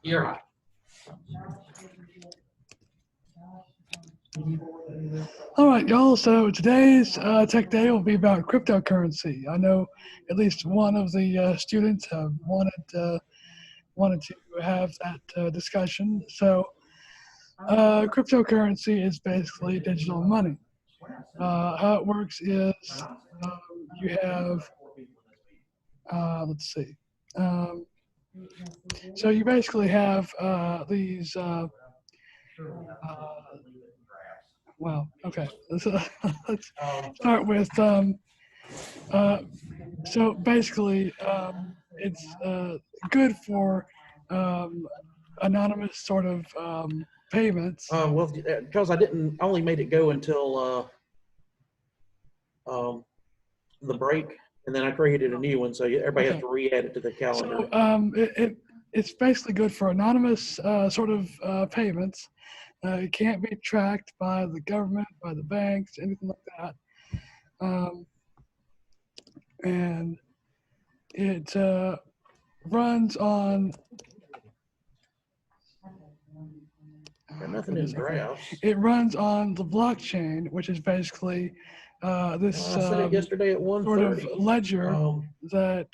You're right. All right, y'all. So today's Tech Day will be about cryptocurrency. I know at least one of the students have wanted to have that discussion. So cryptocurrency is basically digital money. How it works is you have let's see. Um, so you basically have these. Well, okay. Let's start with. So basically, it's good for anonymous sort of payments. Well, because I only made it go until the break, and then I created a new one, so everybody has to re-add it to the calendar. So it's basically good for anonymous sort of payments. It can't be tracked by the government, by the banks, anything like that. And it runs on. Got nothing in drafts. It runs on the blockchain, which is basically this I said it yesterday at 1:30. sort of ledger that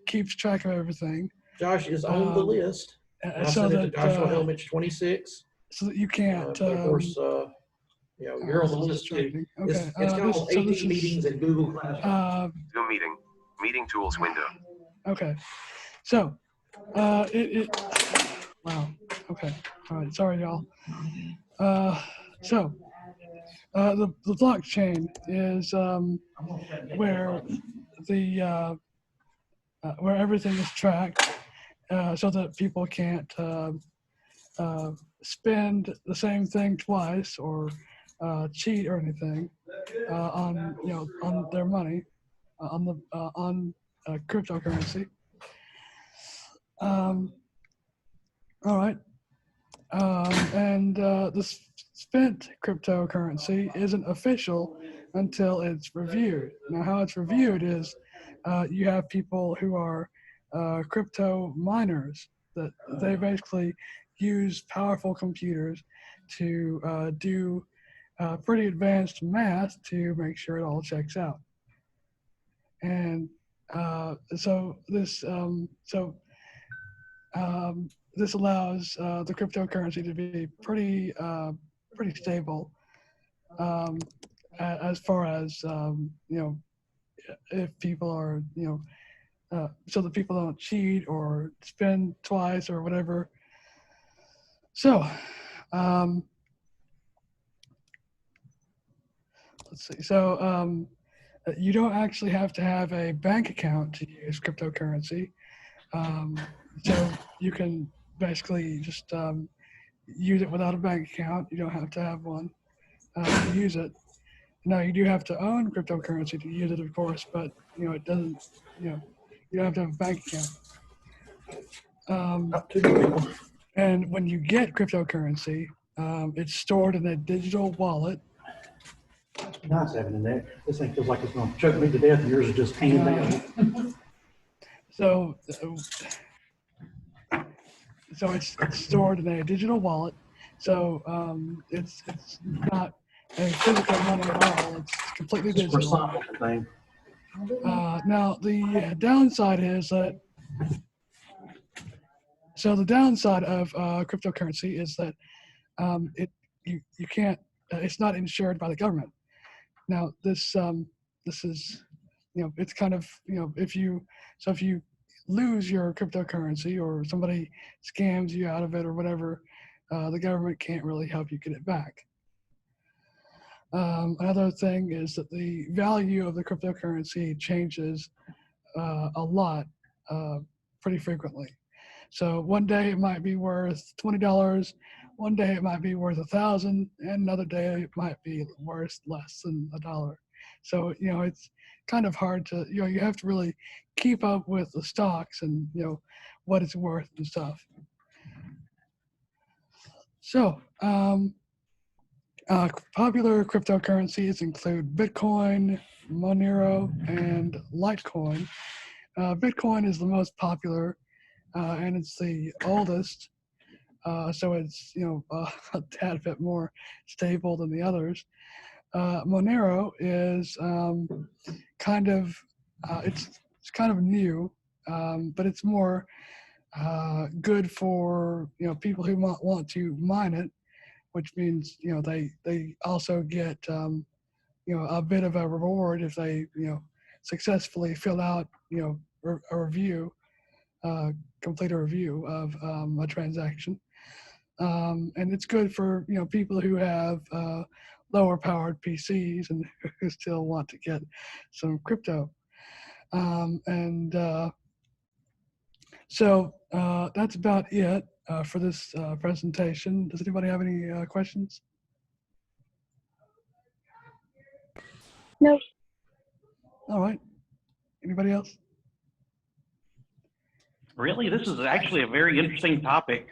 keeps track of everything. Josh is on the list. I sent it to Joshua Helmich 26. So that you can't. But of course, you're on the list too. Okay. It's called AD Meetings and Google Classroom. Zoom meeting. Meeting tools window. Okay. So, wow. Okay. All right. Sorry, y'all. So, the blockchain is where the where everything is tracked, so that people can't spend the same thing twice or cheat or anything on on their money on cryptocurrency. All right. And the spent cryptocurrency isn't official until it's reviewed. Now, how it's reviewed is you have people who are crypto miners, that they basically use powerful computers to do pretty advanced math to make sure it all checks out. And so this this allows the cryptocurrency to be pretty stable as far as if people are so that people don't cheat or spend twice or whatever. So let's see. So you don't actually have to have a bank account to use cryptocurrency. So you can basically just use it without a bank account. You don't have to have one to use it. Now, you do have to own cryptocurrency to use it, of course, but it doesn't. You don't have to have a bank account. And when you get cryptocurrency, it's stored in a digital wallet. Nice having in there. This thing feels like it's going to choke me to death, and yours is just hanging down. So it's stored in a digital wallet. So it's not a physical money at all. It's completely digital. It's a recyclable thing. Now the downside is that. So the downside of cryptocurrency is that you can't. It's not insured by the government. Now this is it's kind of if you lose your cryptocurrency or somebody scams you out of it or whatever, the government can't really help you get it back. Another thing is that the value of the cryptocurrency changes a lot pretty frequently. So one day it might be worth $20, one day it might be worth $1,000, and another day it might be worth less than $1. So it's kind of hard to you have to really keep up with the stocks and what it's worth and stuff. So popular cryptocurrencies include Bitcoin, Monero, and Litecoin. Bitcoin is the most popular. and it's the oldest. So it's a tad bit more stable than the others. Monero is kind of it's kind of new, but it's more good for people who want to mine it, which means they also get a bit of a reward if they successfully fill out a review, complete a review of a transaction. And it's good for people who have lower powered PCs and who still want to get some crypto. So that's about it for this presentation. Does anybody have any questions? No. All right. Anybody else? Really, this is actually a very interesting topic.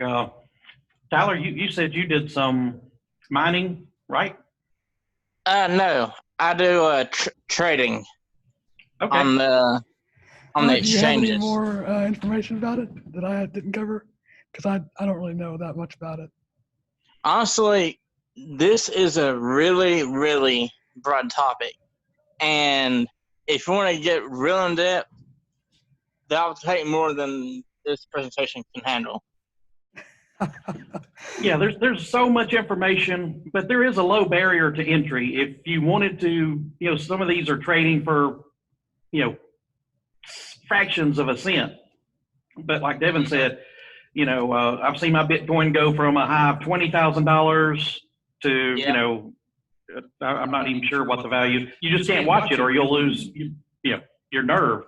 Tyler, you said you did some mining, right? No, I do trading Okay. on the Do you have exchanges. any more information about it that I didn't cover? Because I don't really know that much about it. Honestly, this is a really, really broad topic. And if you want to get real in depth, that'll take more than this presentation can handle. Yeah, there's so much information, but there is a low barrier to entry. If you wanted to, some of these are trading for, fractions of a cent. But like Devin said, I've seen my Bitcoin go from a high of $20,000 to, I'm not even sure what the value. You just can't watch it, or you'll lose, your nerve.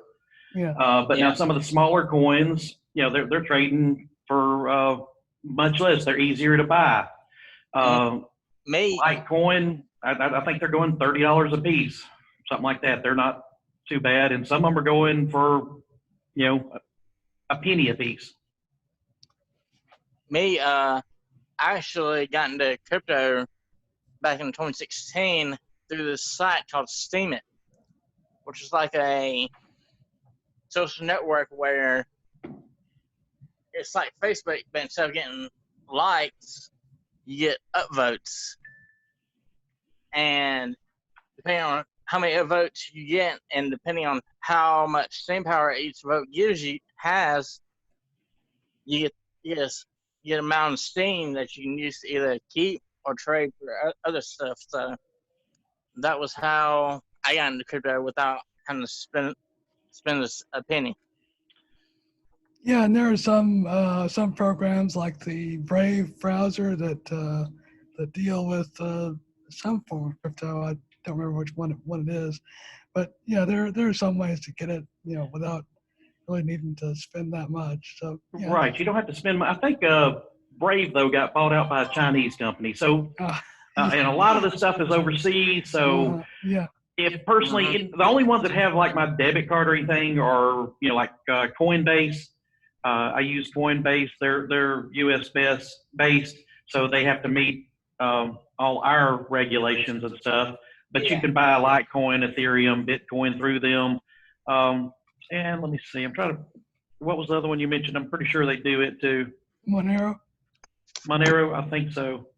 Yeah. But now some of the smaller coins, they're trading for much less. They're easier to buy. Litecoin, I think they're going $30 a piece, something like that. They're not too bad, and some of them are going for a penny a piece. I actually got into crypto back in 2016 through this site called Steemit, which is like a social network where it's like Facebook, but instead of getting likes, you get upvotes. And depending on how many upvotes you get, and depending on how much steam power each vote gives you, you get amount of steam that you can use to either keep or trade for other stuff. So that was how I got into crypto without having to spend a penny. Yeah, and there are some programs like the Brave browser that deal with some form of crypto. I don't remember which one it is, but yeah, there are some ways to get it, without really needing to spend that much. So yeah. Right, you don't have to spend. I think Brave though got bought out by a Chinese company, so and a lot of the stuff is overseas. So yeah. If personally, the only ones that have like my debit card or anything are like Coinbase. I use Coinbase. They're US based, so they have to meet all our regulations and stuff. But you can buy Litecoin, Ethereum, Bitcoin through them. And let me see. I'm trying to. What was the other one you mentioned? I'm pretty sure they do it too. Monero, I think so.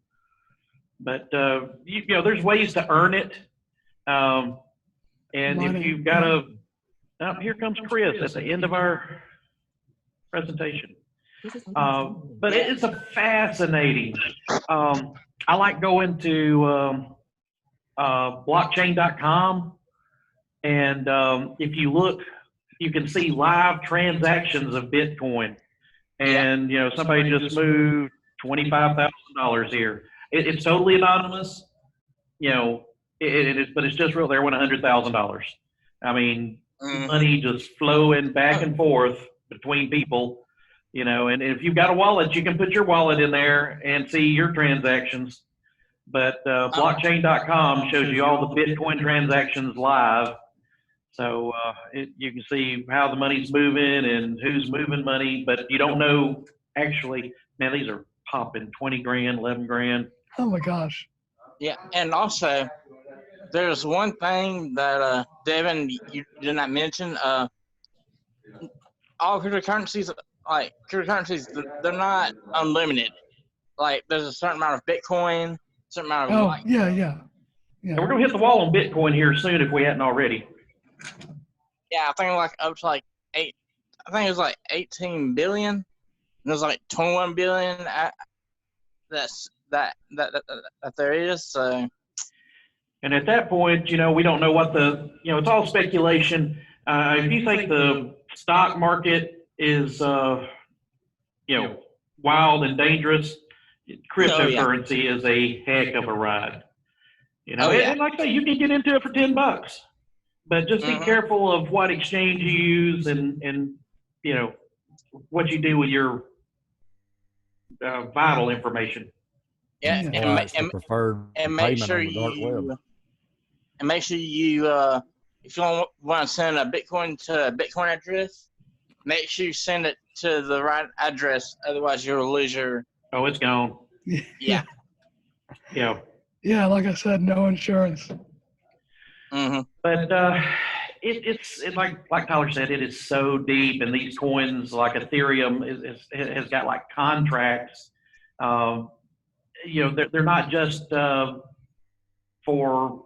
But there's ways to earn it. And if you've got here comes Chris at the end of our presentation. But it's a fascinating. I like going to blockchain.com, and if you look, you can see live transactions of Bitcoin. And somebody just moved $25,000 here. It's totally anonymous. It is, but it's just real. There went $100,000. I mean, money just flowing back and forth between people. And if you've got a wallet, you can put your wallet in there and see your transactions. But blockchain.com shows you all the Bitcoin transactions live. So you can see how the money's moving and who's moving money, but you don't know actually. Man, these are popping 20 grand, 11 grand. Oh my gosh. Yeah, and also there's one thing that Devin, you did not mention. All cryptocurrencies like cryptocurrencies, they're not unlimited. Like there's a certain amount of Bitcoin, certain amount of Oh, like, yeah. And we're gonna hit the wall on Bitcoin here soon if we hadn't already. yeah, I think like up to like I think it was like 18 billion. And there's like 21 billion that there is. So And at that point, we don't know what it's all speculation. If you think the stock market is, wild and dangerous, cryptocurrency is a heck of a ride. Oh, yeah. And like I say, you can get into it for $10, but just be careful of what exchange you use and what you do with your vital information. yeah, Yeah. Well, it's the preferred and make payment sure on the dark web. you if you want to send a Bitcoin to a Bitcoin address, make sure you send it to the right address. Otherwise, you'll lose your. Oh, it's gone. Yeah. Yeah. Yeah, like I said, no insurance. Mm-hmm. But it's like Tyler said, it is so deep, and these coins like Ethereum has got like contracts. They're not just for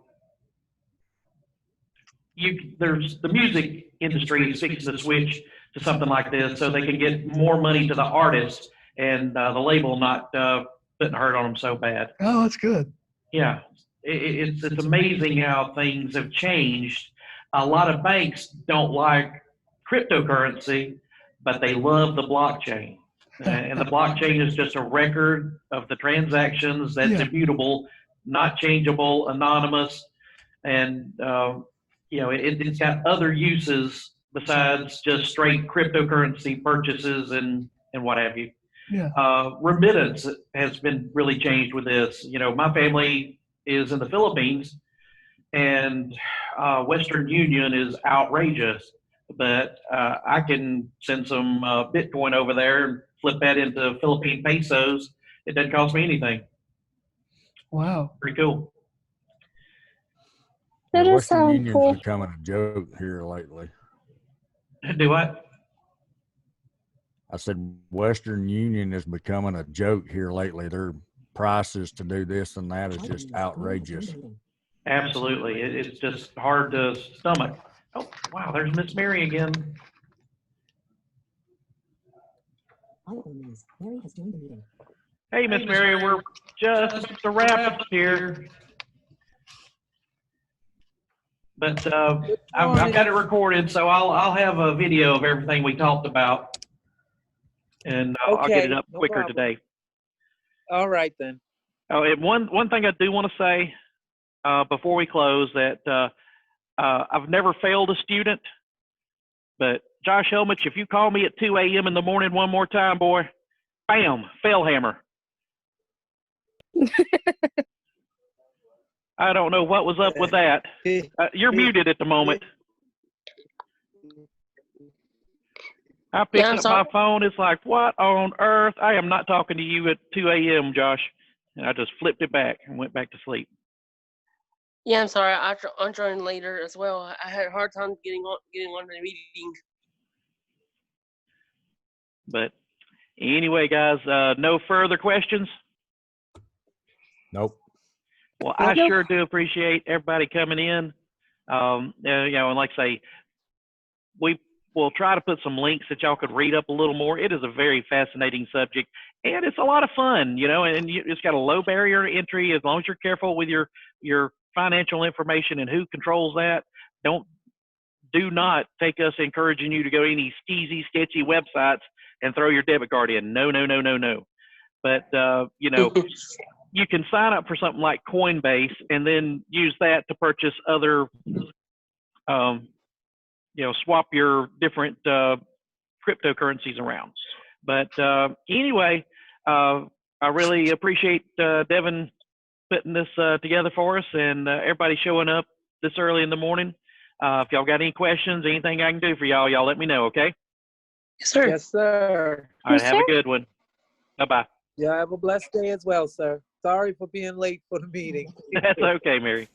you. There's the music industry is fixing to switch to something like this, so they can get more money to the artist and the label not putting hurt on them so bad. Oh, that's good. Yeah, it's amazing how things have changed. A lot of banks don't like cryptocurrency, but they love the blockchain. And the blockchain is just a record of the transactions that's immutable, not changeable, anonymous, and it's got other uses besides just straight cryptocurrency purchases and what have you. Yeah. Remittance has been really changed with this. My family is in the Philippines, and Western Union is outrageous, but I can send some Bitcoin over there and flip that into Philippine pesos. It doesn't cost me anything. Wow. Pretty cool. Well, That does Western sound Union's cool. becoming a joke here lately. Do what? I said Western Union is becoming a joke here lately. Their prices to do this and that is just outrageous. Absolutely. It's just hard to stomach. Oh, wow, there's Miss Mary again. Hey, Miss Mary, we're just about to wrap up here. But I've got it recorded, so I'll have a video of everything we talked about, and I'll get it up quicker today. All right then. Oh, and one thing I do want to say before we close that I've never failed a student, but Josh Helmich, if you call me at 2 a.m. in the morning one more time, boy, bam, fail hammer. I don't know what was up with that. You're muted at the moment. I picked up my phone. It's like, what on earth? I am not talking to you at 2 a.m., Josh. And I just flipped it back and went back to sleep. Yeah, I'm sorry. I joined later as well. I had a hard time getting on the meeting. But anyway, guys, no further questions? Nope. Well, I sure do appreciate everybody coming in. And like I say, we will try to put some links that y'all could read up a little more. It is a very fascinating subject, and it's a lot of fun, and it's got a low barrier to entry as long as you're careful with your financial information and who controls that. Do not take us encouraging you to go to any skeezy, sketchy websites and throw your debit card in. No. But, you can sign up for something like Coinbase and then use that to purchase other, swap your different cryptocurrencies around. But anyway, I really appreciate Devin putting this together for us and everybody showing up this early in the morning. If y'all got any questions, anything I can do for y'all let me know, okay? Yes, sir. Yes, sir. All right, Yes, have sir. a good one. Bye-bye. Yeah, have a blessed day as well, sir. Sorry for being late for the meeting. That's okay, Mary.